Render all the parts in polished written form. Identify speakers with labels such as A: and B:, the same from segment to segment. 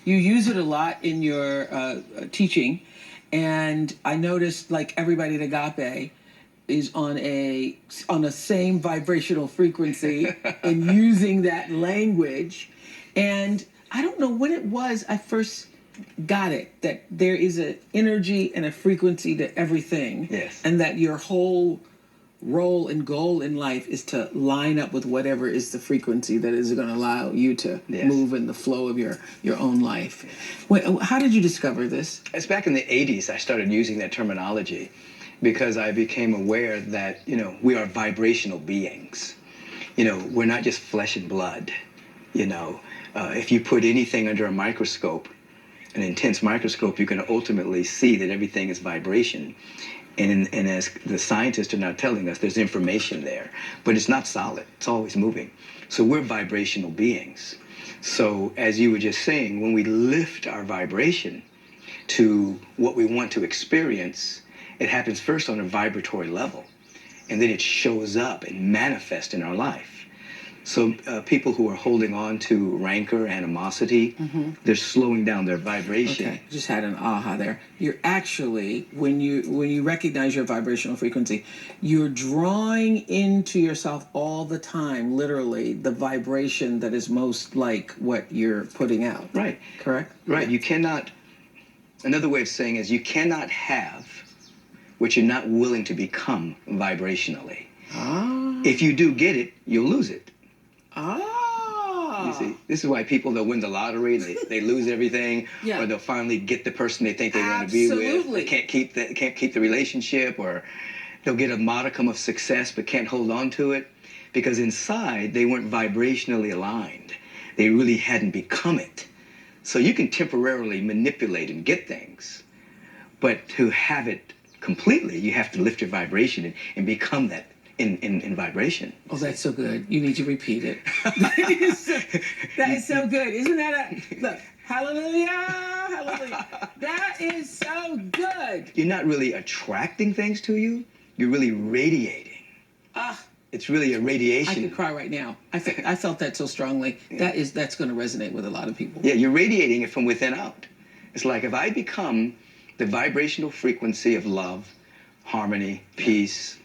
A: You use it a lot in your teaching, and I noticed like everybody at Agape is on a same vibrational frequency and using that language. And I don't know when it was I first got it, that there is an energy and a frequency to everything.
B: Yes.
A: And that your whole role and goal in life is to line up with whatever is the frequency that is going to allow you to move in the flow of your own life. Wait, how did you discover this?
B: It's back in the 80s I started using that terminology because I became aware that, we are vibrational beings. We're not just flesh and blood. If you put anything under a microscope, an intense microscope, you can ultimately see that everything is vibration. And as the scientists are now telling us, there's information there, but it's not solid. It's always moving. So we're vibrational beings. So as you were just saying, when we lift our vibration to what we want to experience, it happens first on a vibratory level, and then it shows up and manifests in our life. So people who are holding on to rancor, animosity, they're slowing down their vibration.
A: Okay, just had an aha there. You're actually, when you recognize your vibrational frequency, you're drawing into yourself all the time, literally, the vibration that is most like what you're putting out.
B: Right.
A: Correct?
B: Right.
A: Yeah.
B: You cannot, another way of saying is you cannot have what you're not willing to become vibrationally.
A: Ah.
B: If you do get it, you'll lose it.
A: Ah.
B: You see, this is why people that win the lottery, they lose everything, or they'll finally get the person they think they want to be with. They can't keep the relationship, or they'll get a modicum of success but can't hold on to it because inside they weren't vibrationally aligned. They really hadn't become it. So you can temporarily manipulate and get things, but to have it completely, you have to lift your vibration and become that. In vibration.
A: Oh, that's so good. You need to repeat it. that is so good. Isn't that look, hallelujah, hallelujah. That is so good.
B: You're not really attracting things to you. You're really radiating. It's really a radiation.
A: I could cry right now. I felt that so strongly. Yeah. That's going to resonate with a lot of people.
B: Yeah, you're radiating it from within out. It's like if I become the vibrational frequency of love, harmony, peace,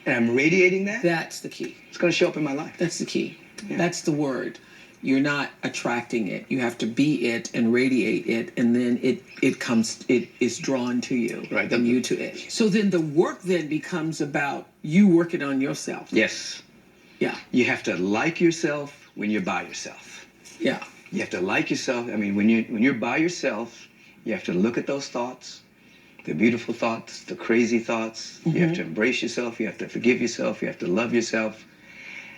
B: and I'm radiating that.
A: That's the key.
B: It's going to show up in my life.
A: That's the key. Yeah. That's the word. You're not attracting it. You have to be it and radiate it, and then it is drawn to you.
B: Right.
A: And you to it. So then the work then becomes about you working on yourself.
B: Yes.
A: Yeah.
B: You have to like yourself when you're by yourself.
A: Yeah.
B: You have to like yourself. I mean, when you're by yourself, you have to look at those thoughts. The beautiful thoughts, the crazy thoughts. You have to embrace yourself. You have to forgive yourself. You have to love yourself.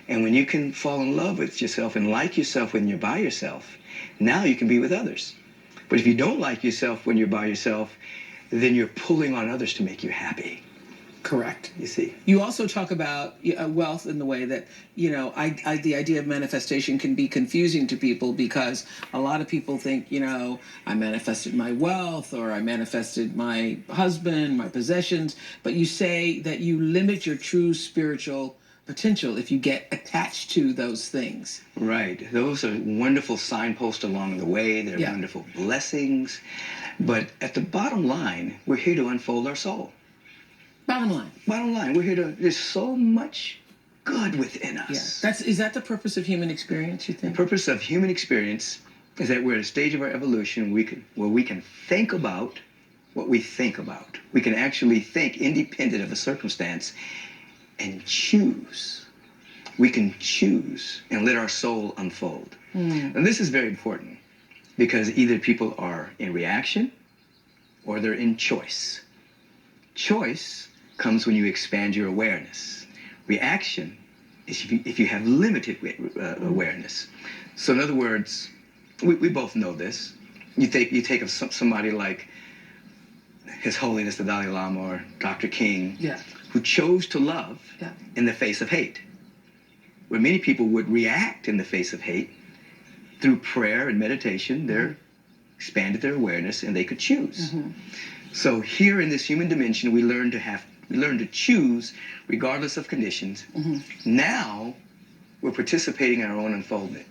B: And when you can fall in love with yourself and like yourself when you're by yourself, now you can be with others. But if you don't like yourself when you're by yourself, then you're pulling on others to make you happy.
A: Correct.
B: You see.
A: You also talk about wealth in the way that, the idea of manifestation can be confusing to people because a lot of people think, I manifested my wealth or I manifested my husband, my possessions. But you say that you limit your true spiritual potential if you get attached to those things.
B: Right. Those are wonderful signposts along the way. They're wonderful blessings. But at the bottom line, we're here to unfold our soul.
A: Bottom line,
B: we're here to, there's so much good within us.
A: Yeah. Is that the purpose of human experience, you think?
B: The purpose of human experience is that we're at a stage of our evolution where we can think about what we think about. We can actually think independent of a circumstance and choose. We can choose and let our soul unfold. And this is very important because either people are in reaction or they're in choice. Choice comes when you expand your awareness. Reaction is if you have limited awareness. So in other words, we both know this. You take of somebody like His Holiness the Dalai Lama or Dr. King, who chose to love in the face of hate, where many people would react in the face of hate. Through prayer and meditation, they expanded their awareness and they could choose. So here in this human dimension, we learn to choose regardless of conditions. Now we're participating in our own unfoldment.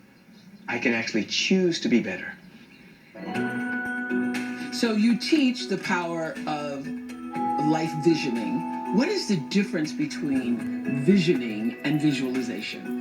B: I can actually choose to be better.
A: So you teach the power of life visioning. What is the difference between visioning and visualization?